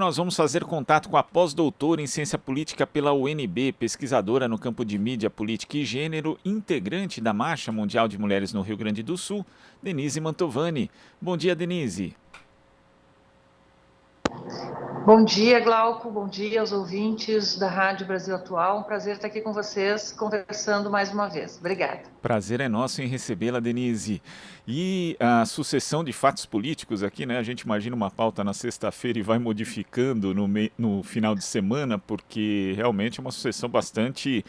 Nós vamos fazer contato com a pós-doutora em Ciência Política pela UNB, pesquisadora no campo de mídia, política e gênero, integrante da Marcha Mundial de Mulheres no Rio Grande do Sul, Denise Mantovani. Bom dia, Denise. Bom dia, Glauco. Bom dia aos ouvintes da Rádio Brasil Atual. Um prazer estar aqui com vocês, conversando mais uma vez. Obrigada. Prazer é nosso em recebê-la, Denise. E a sucessão de fatos políticos aqui, né? A gente imagina uma pauta na sexta-feira e vai modificando no final de semana, porque realmente é uma sucessão bastante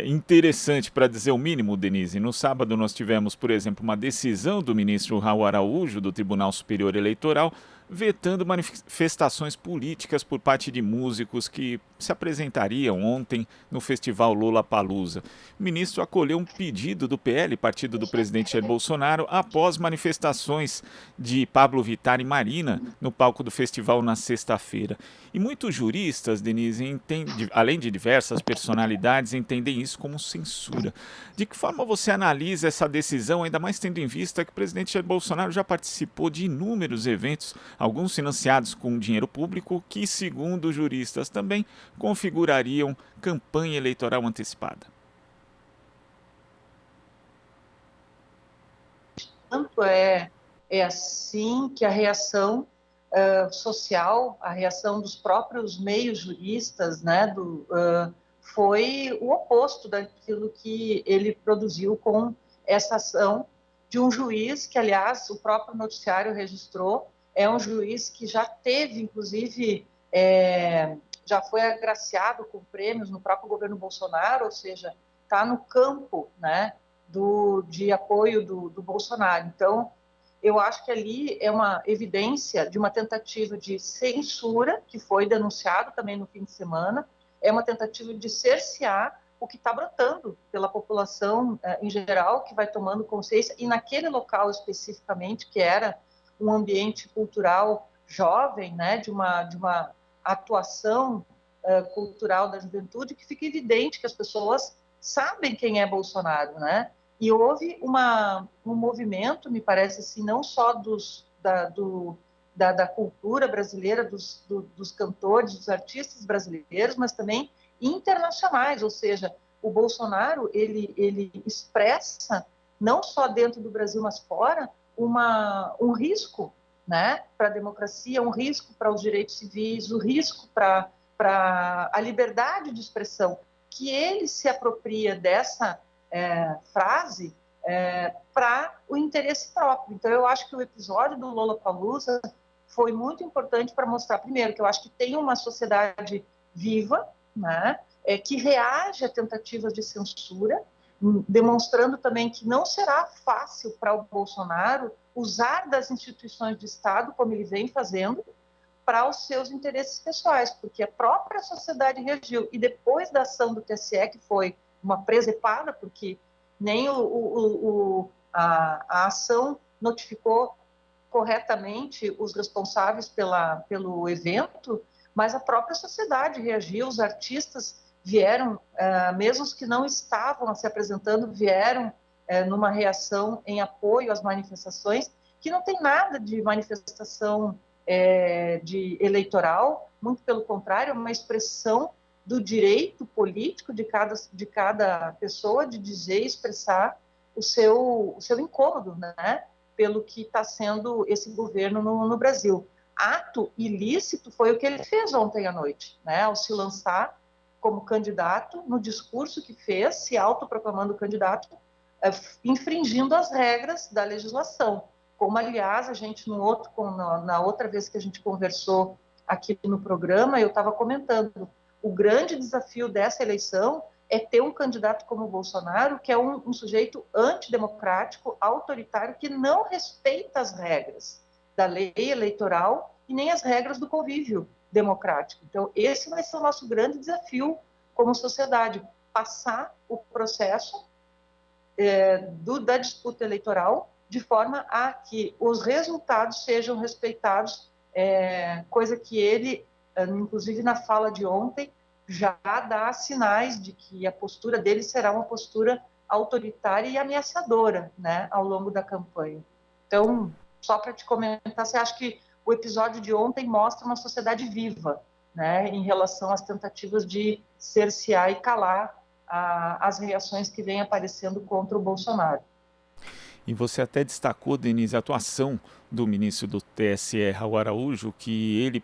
interessante, para dizer o mínimo, Denise. No sábado nós tivemos, por exemplo, uma decisão do ministro Raul Araújo, do Tribunal Superior Eleitoral, vetando manifestações políticas por parte de músicos que se apresentariam ontem no festival Lollapalooza. O ministro acolheu um pedido do PL, partido do presidente Jair Bolsonaro, após manifestações de Pablo Vittar e Marina no palco do festival na sexta-feira. E muitos juristas, Denise, além de diversas personalidades, entendem isso como censura. De que forma você analisa essa decisão, ainda mais tendo em vista que o presidente Jair Bolsonaro já participou de inúmeros eventos, alguns financiados com dinheiro público, que, segundo juristas também, configurariam campanha eleitoral antecipada? Tanto é assim que a reação social, a reação dos próprios meios juristas, né, foi o oposto daquilo que ele produziu com essa ação de um juiz que, aliás, o próprio noticiário registrou, é um juiz que já teve, inclusive, já foi agraciado com prêmios no próprio governo Bolsonaro, ou seja, está no campo, né, de apoio do Bolsonaro. Então, eu acho que ali é uma evidência de uma tentativa de censura, que foi denunciado também no fim de semana, é uma tentativa de cercear o que está brotando pela população em geral, que vai tomando consciência, e naquele local especificamente, que era um ambiente cultural jovem, né, de uma atuação cultural da juventude, que fica evidente que as pessoas sabem quem é Bolsonaro, né? E houve um movimento, me parece assim, não só da cultura brasileira, dos cantores, dos artistas brasileiros, mas também internacionais, ou seja, o Bolsonaro, ele expressa, não só dentro do Brasil, mas fora, um risco, né, para a democracia, um risco para os direitos civis, um risco para a liberdade de expressão, que ele se apropria dessa frase para o interesse próprio. Então, eu acho que o episódio do Lollapalooza foi muito importante para mostrar, primeiro, que eu acho que tem uma sociedade viva, né, que reage a tentativas de censura, demonstrando também que não será fácil para o Bolsonaro usar das instituições de Estado, como ele vem fazendo, para os seus interesses pessoais, porque a própria sociedade reagiu. E depois da ação do TSE, que foi uma presepada, porque nem a ação notificou corretamente os responsáveis pelo evento, mas a própria sociedade reagiu, os artistas vieram, mesmo os que não estavam se apresentando, vieram numa reação em apoio às manifestações, que não tem nada de manifestação de eleitoral, muito pelo contrário, é uma expressão do direito político de cada pessoa de dizer e expressar o seu incômodo, né, pelo que está sendo esse governo no Brasil. Ato ilícito foi o que ele fez ontem à noite, né, ao se lançar como candidato, no discurso que fez, se autoproclamando candidato, infringindo as regras da legislação. Como, aliás, a gente, na outra vez que a gente conversou aqui no programa, eu estava comentando, o grande desafio dessa eleição é ter um candidato como o Bolsonaro, que é um sujeito antidemocrático, autoritário, que não respeita as regras da lei eleitoral e nem as regras do convívio democrático. Então, esse vai ser o nosso grande desafio como sociedade, passar o processo da disputa eleitoral de forma a que os resultados sejam respeitados, coisa que ele, inclusive na fala de ontem, já dá sinais de que a postura dele será uma postura autoritária e ameaçadora, né, ao longo da campanha. Então, só para te comentar, você acha que o episódio de ontem mostra uma sociedade viva, né, em relação às tentativas de cercear e calar as reações que vêm aparecendo contra o Bolsonaro. E você até destacou, Denise, a atuação do ministro do TSE, Raul Araújo, que ele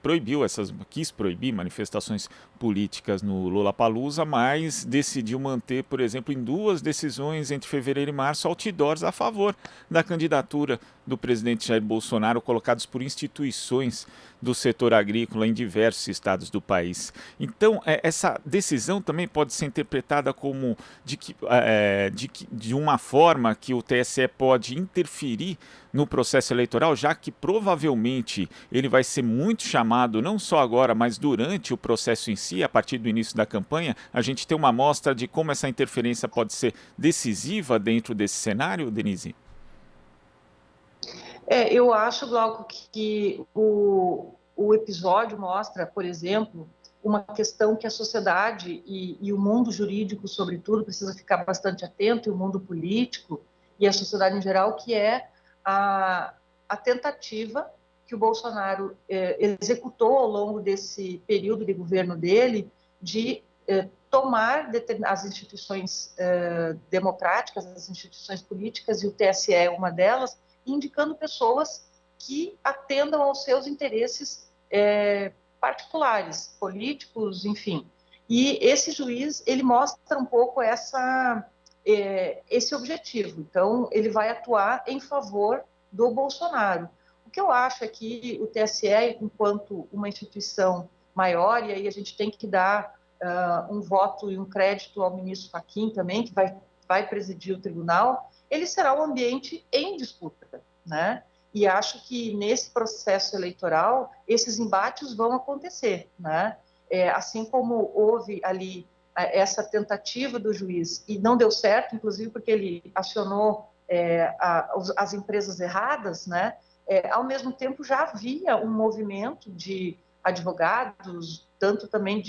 quis proibir manifestações políticas no Lollapalooza, mas decidiu manter, por exemplo, em 2 decisões entre fevereiro e março, outdoors a favor da candidatura do presidente Jair Bolsonaro, colocados por instituições do setor agrícola em diversos estados do país. Então, essa decisão também pode ser interpretada como de uma forma que o TSE pode interferir no processo eleitoral, já que provavelmente ele vai ser muito chamado, não só agora, mas durante o processo em si, a partir do início da campanha, a gente tem uma amostra de como essa interferência pode ser decisiva dentro desse cenário, Denise? Eu acho, Glauco, que o episódio mostra, por exemplo, uma questão que a sociedade e o mundo jurídico, sobretudo, precisa ficar bastante atento, e o mundo político e a sociedade em geral, que é a tentativa que o Bolsonaro executou ao longo desse período de governo dele de tomar as instituições democráticas, as instituições políticas, e o TSE é uma delas, indicando pessoas que atendam aos seus interesses particulares, políticos, enfim. E esse juiz, ele mostra um pouco esse objetivo. Então, ele vai atuar em favor do Bolsonaro. O que eu acho é que o TSE, enquanto uma instituição maior, e aí a gente tem que dar um voto e um crédito ao ministro Fachin também, que vai presidir o tribunal, ele será um ambiente em disputa, né? E acho que nesse processo eleitoral esses embates vão acontecer, né? Assim como houve ali essa tentativa do juiz e não deu certo, inclusive porque ele acionou as empresas erradas, né? Ao mesmo tempo já havia um movimento de advogados, tanto também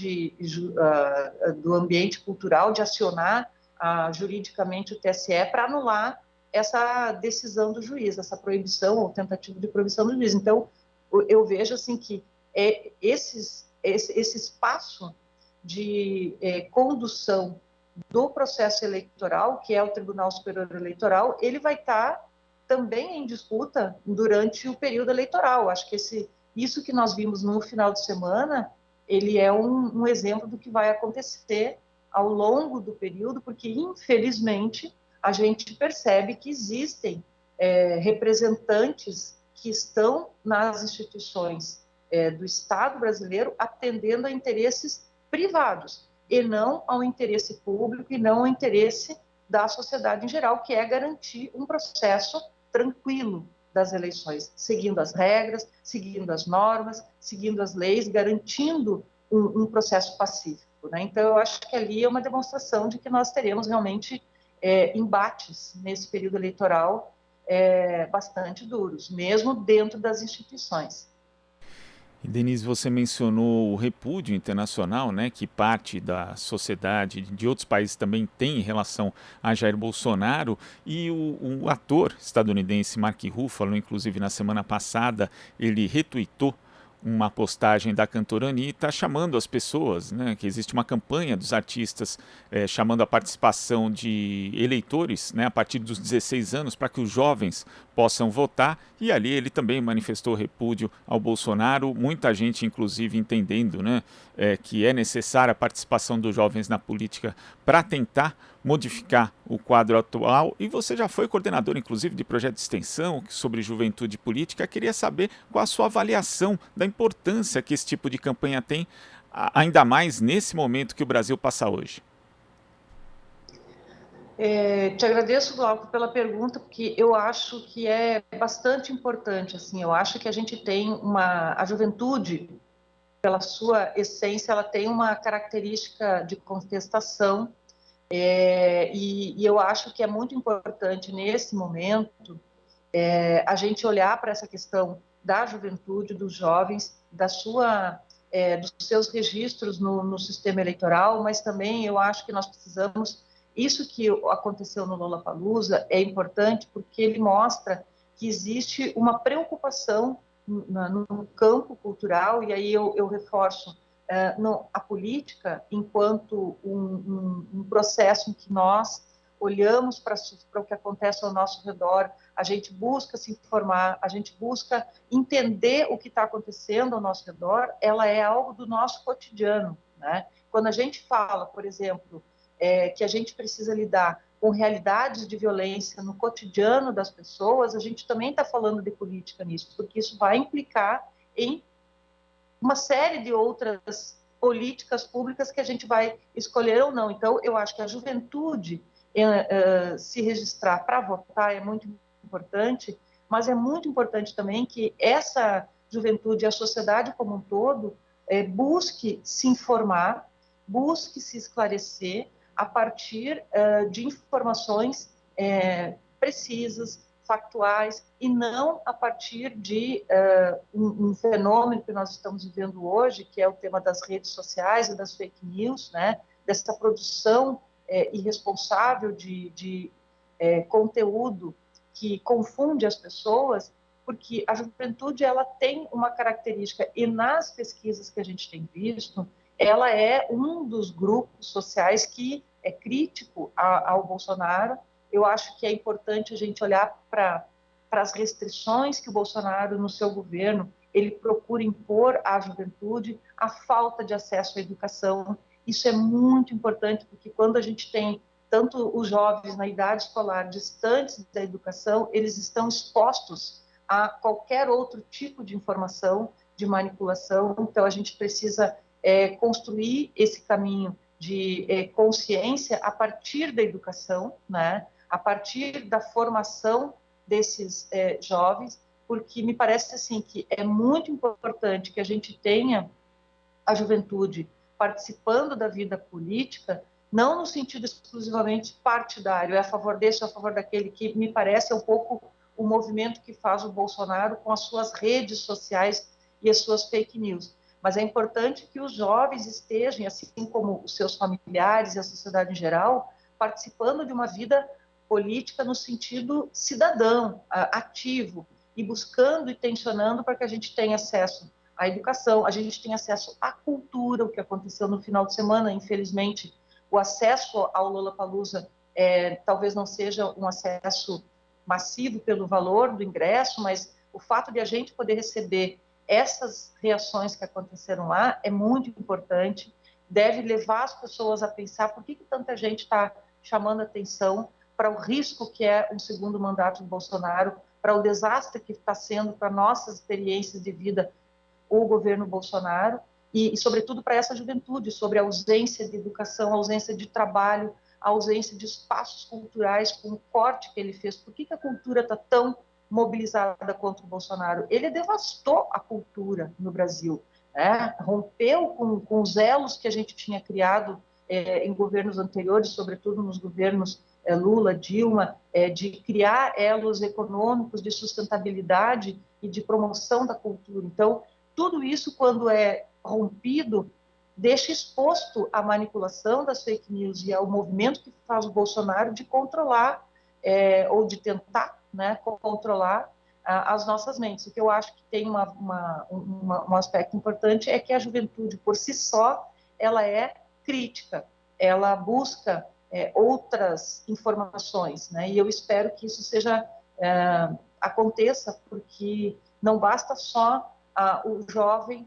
do ambiente cultural, de acionar juridicamente o TSE para anular essa decisão do juiz, essa proibição ou tentativa de proibição do juiz. Então, eu vejo assim que esse espaço de condução do processo eleitoral, que é o Tribunal Superior Eleitoral, ele vai estar também em disputa durante o período eleitoral. Acho que isso que nós vimos no final de semana, ele é um exemplo do que vai acontecer ao longo do período, porque, infelizmente, a gente percebe que existem representantes que estão nas instituições do Estado brasileiro atendendo a interesses privados e não ao interesse público e não ao interesse da sociedade em geral, que é garantir um processo tranquilo das eleições, seguindo as regras, seguindo as normas, seguindo as leis, garantindo um processo pacífico, né? Então, eu acho que ali é uma demonstração de que nós teremos realmente embates nesse período eleitoral bastante duros, mesmo dentro das instituições. E Denise, você mencionou o repúdio internacional, né, que parte da sociedade de outros países também tem em relação a Jair Bolsonaro, e o ator estadunidense Mark Ruffalo, inclusive na semana passada, ele retuitou uma postagem da cantora Anitta chamando as pessoas, né, que existe uma campanha dos artistas chamando a participação de eleitores, né, a partir dos 16 anos para que os jovens possam votar, e ali ele também manifestou repúdio ao Bolsonaro, muita gente inclusive entendendo, né, que é necessária a participação dos jovens na política para tentar modificar o quadro atual. E você já foi coordenador, inclusive, de projeto de extensão sobre juventude política. Queria saber qual a sua avaliação da importância que esse tipo de campanha tem, ainda mais nesse momento que o Brasil passa hoje. Te agradeço, Glauco, pela pergunta, porque eu acho que é bastante importante. Assim, eu acho que a gente tem a juventude, pela sua essência, ela tem uma característica de contestação. E eu acho que é muito importante, nesse momento, a gente olhar para essa questão da juventude, dos jovens, dos seus registros no sistema eleitoral, mas também eu acho que nós precisamos. Isso que aconteceu no Lollapalooza é importante porque ele mostra que existe uma preocupação no campo cultural, e aí eu reforço, a política enquanto um processo em que nós olhamos para o que acontece ao nosso redor, a gente busca se informar, a gente busca entender o que está acontecendo ao nosso redor, ela é algo do nosso cotidiano, né? Quando a gente fala, por exemplo, que a gente precisa lidar com realidades de violência no cotidiano das pessoas, a gente também está falando de política nisso, porque isso vai implicar em uma série de outras políticas públicas que a gente vai escolher ou não. Então, eu acho que a juventude se registrar para votar é muito importante, mas é muito importante também que essa juventude, a sociedade como um todo, busque se informar, busque se esclarecer a partir de informações precisas, factuais, e não a partir de um fenômeno que nós estamos vivendo hoje, que é o tema das redes sociais e das fake news, né? Dessa produção irresponsável de conteúdo que confunde as pessoas, porque a juventude ela tem uma característica, e nas pesquisas que a gente tem visto, ela é um dos grupos sociais que é crítico ao Bolsonaro. Eu acho que é importante a gente olhar para as restrições que o Bolsonaro, no seu governo, ele procura impor à juventude, a falta de acesso à educação. Isso é muito importante, porque quando a gente tem tanto os jovens na idade escolar distantes da educação, eles estão expostos a qualquer outro tipo de informação, de manipulação. Então, a gente precisa construir esse caminho de consciência a partir da educação, né? A partir da formação desses jovens, porque me parece assim que é muito importante que a gente tenha a juventude participando da vida política, não no sentido exclusivamente partidário, é a favor desse ou a favor daquele, que me parece um pouco o movimento que faz o Bolsonaro com as suas redes sociais e as suas fake news. Mas é importante que os jovens estejam, assim como os seus familiares e a sociedade em geral, participando de uma vida política no sentido cidadão, ativo, e buscando e tensionando para que a gente tenha acesso à educação, a gente tenha acesso à cultura, o que aconteceu no final de semana, infelizmente, o acesso ao Lollapalooza talvez não seja um acesso massivo pelo valor do ingresso, mas o fato de a gente poder receber essas reações que aconteceram lá é muito importante, deve levar as pessoas a pensar por que tanta gente está chamando atenção para o risco que é um segundo mandato do Bolsonaro, para o desastre que está sendo para nossas experiências de vida o governo Bolsonaro, e sobretudo para essa juventude, sobre a ausência de educação, a ausência de trabalho, a ausência de espaços culturais, com o corte que ele fez. Por que a cultura está tão mobilizada contra o Bolsonaro? Ele devastou a cultura no Brasil, né? Rompeu com os elos que a gente tinha criado em governos anteriores, sobretudo nos governos Lula, Dilma, de criar elos econômicos de sustentabilidade e de promoção da cultura. Então, tudo isso, quando é rompido, deixa exposto à manipulação das fake news e ao movimento que faz o Bolsonaro de controlar, ou de tentar, né, controlar as nossas mentes. O que eu acho que tem um aspecto importante é que a juventude, por si só, ela é crítica, ela busca outras informações, né? E eu espero que isso aconteça, porque não basta só o jovem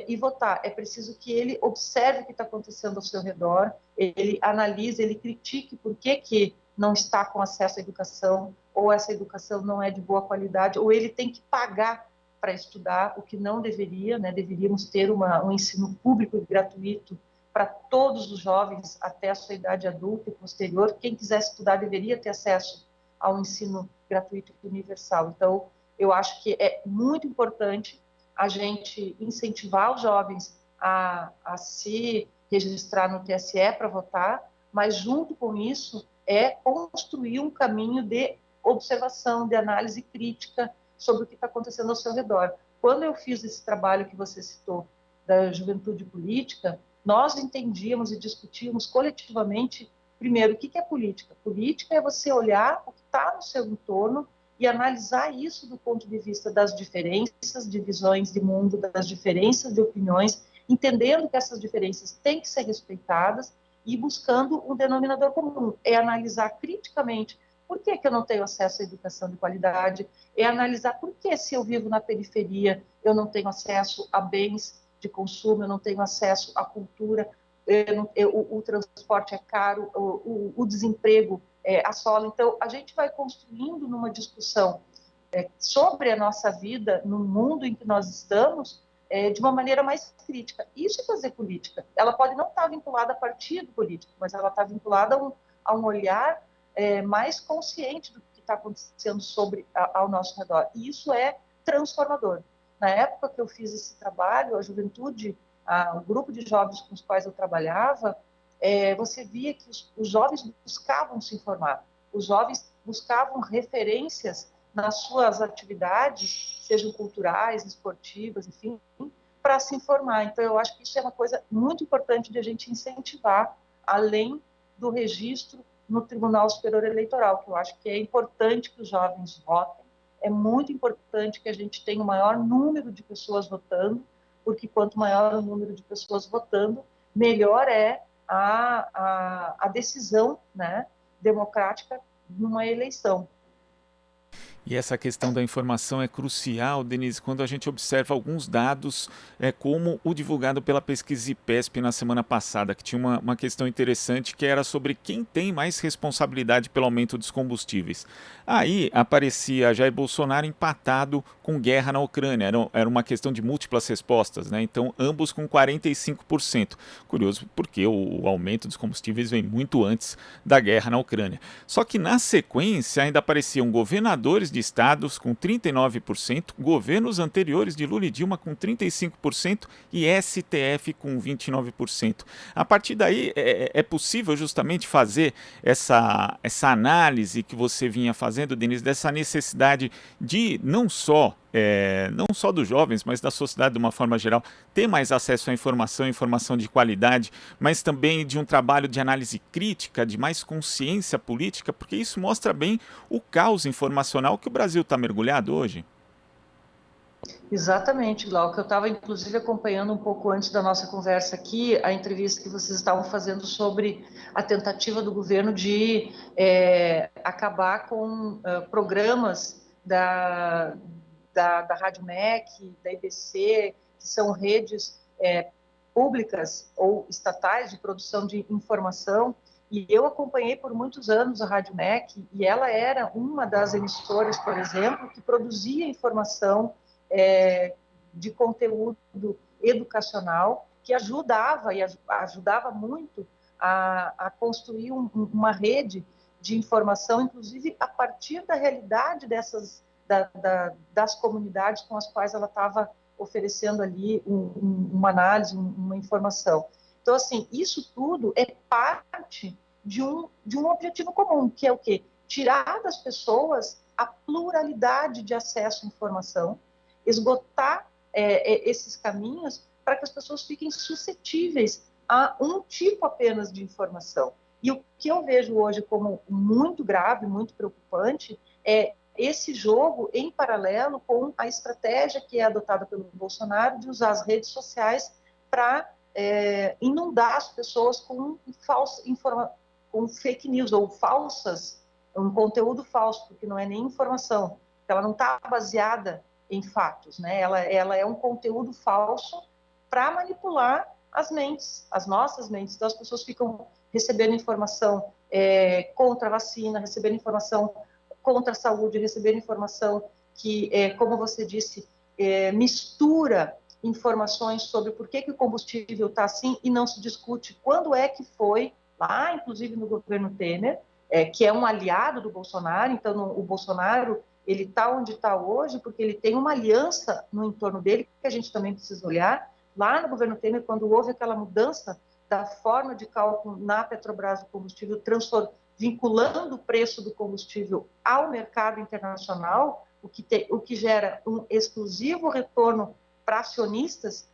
e votar, é preciso que ele observe o que está acontecendo ao seu redor, ele analise, ele critique por que não está com acesso à educação, ou essa educação não é de boa qualidade, ou ele tem que pagar para estudar, o que não deveria, né? Deveríamos ter um ensino público e gratuito para todos os jovens até a sua idade adulta e posterior. Quem quisesse estudar deveria ter acesso ao ensino gratuito e universal. Então, eu acho que é muito importante a gente incentivar os jovens a se registrar no TSE para votar, mas junto com isso é construir um caminho de observação, de análise crítica sobre o que está acontecendo ao seu redor. Quando eu fiz esse trabalho que você citou da juventude política, nós entendíamos e discutíamos coletivamente, primeiro, o que é política? Política é você olhar o que está no seu entorno e analisar isso do ponto de vista das diferenças de visões de mundo, das diferenças de opiniões, entendendo que essas diferenças têm que ser respeitadas e buscando um denominador comum. É analisar criticamente por que eu não tenho acesso à educação de qualidade, é analisar por que, se eu vivo na periferia, eu não tenho acesso a bens de consumo, eu não tenho acesso à cultura, o transporte é caro, o desemprego assola. Então, a gente vai construindo numa discussão sobre a nossa vida no mundo em que nós estamos de uma maneira mais crítica. Isso é fazer política. Ela pode não estar vinculada a partido político, mas ela está vinculada a um olhar mais consciente do que está acontecendo ao nosso redor. E isso é transformador. Na época que eu fiz esse trabalho, a juventude, o grupo de jovens com os quais eu trabalhava, você via que os jovens buscavam se informar, os jovens buscavam referências nas suas atividades, sejam culturais, esportivas, enfim, para se informar. Então, eu acho que isso é uma coisa muito importante de a gente incentivar, além do registro no Tribunal Superior Eleitoral, que eu acho que é importante que os jovens votem, é muito importante que a gente tenha o maior número de pessoas votando, porque quanto maior o número de pessoas votando, melhor é a decisão, né, democrática numa eleição. E essa questão da informação é crucial, Denise, quando a gente observa alguns dados, como o divulgado pela pesquisa IPESP na semana passada, que tinha uma questão interessante que era sobre quem tem mais responsabilidade pelo aumento dos combustíveis. Aí aparecia Jair Bolsonaro empatado com guerra na Ucrânia, era uma questão de múltiplas respostas, né? Então ambos com 45%. Curioso porque o aumento dos combustíveis vem muito antes da guerra na Ucrânia. Só que na sequência ainda apareciam governadores de estados com 39%, governos anteriores de Lula e Dilma com 35% e STF com 29%. A partir daí é possível justamente fazer essa análise que você vinha fazendo, Denise, dessa necessidade de não só dos jovens, mas da sociedade de uma forma geral, ter mais acesso à informação de qualidade, mas também de um trabalho de análise crítica, de mais consciência política, porque isso mostra bem o caos informacional que o Brasil está mergulhado hoje. Exatamente, Glauco. Eu estava, inclusive, acompanhando um pouco antes da nossa conversa aqui, a entrevista que vocês estavam fazendo sobre a tentativa do governo de acabar com programas da Rádio MEC, da IBC, que são redes públicas ou estatais de produção de informação. E eu acompanhei por muitos anos a Rádio MEC, e ela era uma das emissoras, por exemplo, que produzia informação de conteúdo educacional, que ajudava muito a construir uma rede de informação, inclusive a partir da realidade das comunidades com as quais ela estava oferecendo ali uma análise, uma informação. Então, assim, isso tudo é parte de um objetivo comum, que é o quê? Tirar das pessoas a pluralidade de acesso à informação, esgotar esses caminhos para que as pessoas fiquem suscetíveis a um tipo apenas de informação. E o que eu vejo hoje como muito grave, muito preocupante, é esse jogo em paralelo com a estratégia que é adotada pelo Bolsonaro de usar as redes sociais para inundar as pessoas com fake news ou um conteúdo falso, porque não é nem informação, ela não está baseada em fatos, né? Ela é um conteúdo falso para manipular as mentes, as nossas mentes. Então as pessoas ficam recebendo informação contra a vacina, recebendo informação contra a saúde, recebendo informação que, como você disse, mistura informações sobre por que o combustível está assim e não se discute quando é que foi, lá inclusive no governo Temer, que é um aliado do Bolsonaro. Então o Bolsonaro ele está onde está hoje porque ele tem uma aliança no entorno dele que a gente também precisa olhar. Lá no governo Temer, quando houve aquela mudança da forma de cálculo na Petrobras do combustível, vinculando o preço do combustível ao mercado internacional, o que gera um exclusivo retorno para acionistas,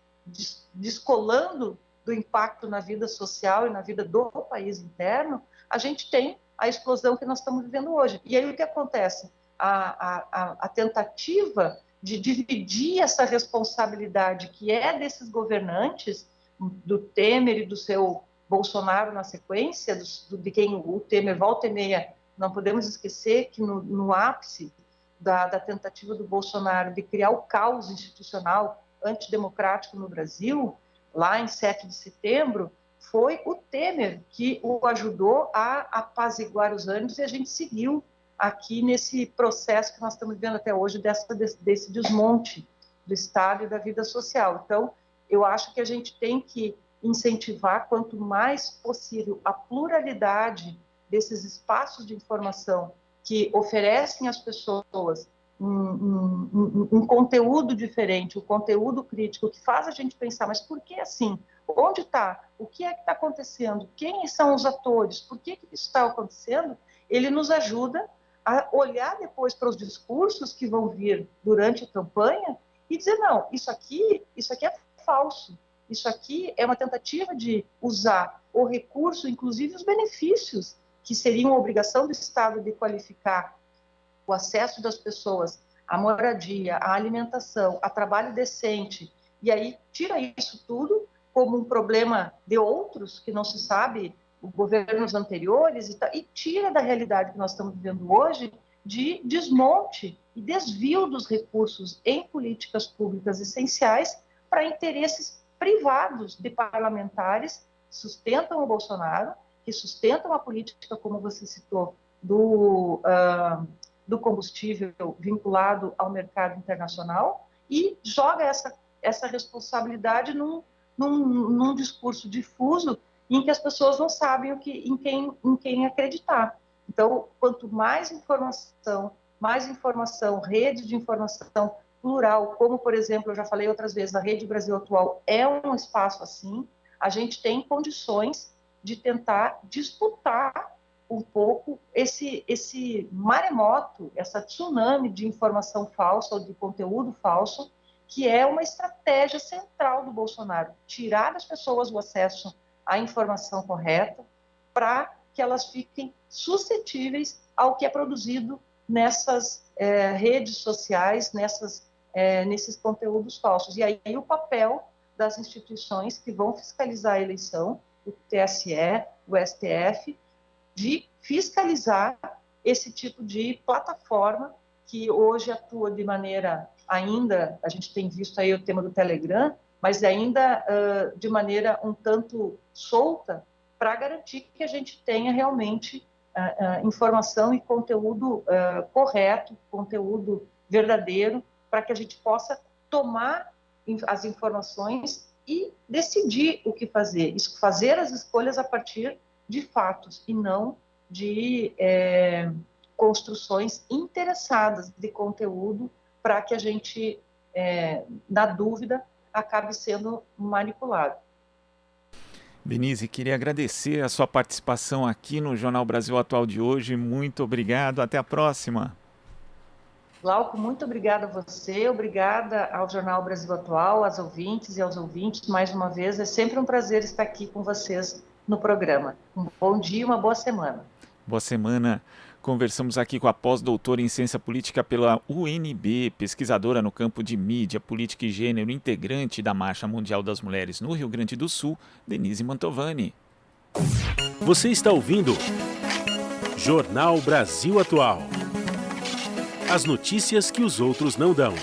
descolando do impacto na vida social e na vida do país interno, a gente tem a explosão que nós estamos vivendo hoje. E aí o que acontece? a tentativa de dividir essa responsabilidade que é desses governantes, do Temer e do seu Bolsonaro na sequência, de quem o Temer volta e meia. Não podemos esquecer que no ápice da tentativa do Bolsonaro de criar o caos institucional antidemocrático no Brasil, lá em 7 de setembro, foi o Temer que o ajudou a apaziguar os ânimos, e a gente seguiu aqui nesse processo que nós estamos vendo até hoje, desse desmonte do Estado e da vida social. Então, eu acho que a gente tem que incentivar, quanto mais possível, a pluralidade desses espaços de informação que oferecem às pessoas um conteúdo diferente, um conteúdo crítico, que faz a gente pensar, mas por que assim? Onde está? O que é que está acontecendo? Quem são os atores? Por que isso está acontecendo? Ele nos ajuda a olhar depois para os discursos que vão vir durante a campanha e dizer, não, isso aqui é falso, isso aqui é uma tentativa de usar o recurso, inclusive os benefícios, que seriam a obrigação do Estado de qualificar o acesso das pessoas à moradia, à alimentação, a trabalho decente, e aí tira isso tudo como um problema de outros, que não se sabe, governos anteriores, e tira da realidade que nós estamos vivendo hoje de desmonte e desvio dos recursos em políticas públicas essenciais para interesses privados de parlamentares que sustentam o Bolsonaro, que sustentam a política, como você citou, do combustível vinculado ao mercado internacional, e joga essa responsabilidade num discurso difuso em que as pessoas não sabem em quem acreditar. Então, quanto mais informação, rede de informação plural, como, por exemplo, eu já falei outras vezes, a Rede Brasil Atual é um espaço assim, a gente tem condições de tentar disputar um pouco esse maremoto, essa tsunami de informação falsa ou de conteúdo falso, que é uma estratégia central do Bolsonaro, tirar das pessoas o acesso à informação correta para que elas fiquem suscetíveis ao que é produzido nessas redes sociais, nesses conteúdos falsos. E aí o papel das instituições que vão fiscalizar a eleição, o TSE, o STF, de fiscalizar esse tipo de plataforma que hoje atua de maneira ainda, a gente tem visto aí o tema do Telegram, mas ainda de maneira um tanto solta, para garantir que a gente tenha realmente informação e conteúdo correto, conteúdo verdadeiro, para que a gente possa tomar as informações e decidir o que fazer, fazer as escolhas a partir de fatos e não de construções interessadas de conteúdo para que a gente, na dúvida, acabe sendo manipulado. Denise, queria agradecer a sua participação aqui no Jornal Brasil Atual de hoje. Muito obrigado, até a próxima. Glauco, muito obrigada a você, obrigada ao Jornal Brasil Atual, às ouvintes e aos ouvintes, mais uma vez, é sempre um prazer estar aqui com vocês no programa. Um bom dia e uma boa semana. Boa semana. Conversamos aqui com a pós-doutora em Ciência Política pela UNB, pesquisadora no campo de mídia, política e gênero, integrante da Marcha Mundial das Mulheres no Rio Grande do Sul, Denise Mantovani. Você está ouvindo Jornal Brasil Atual. As notícias que os outros não dão.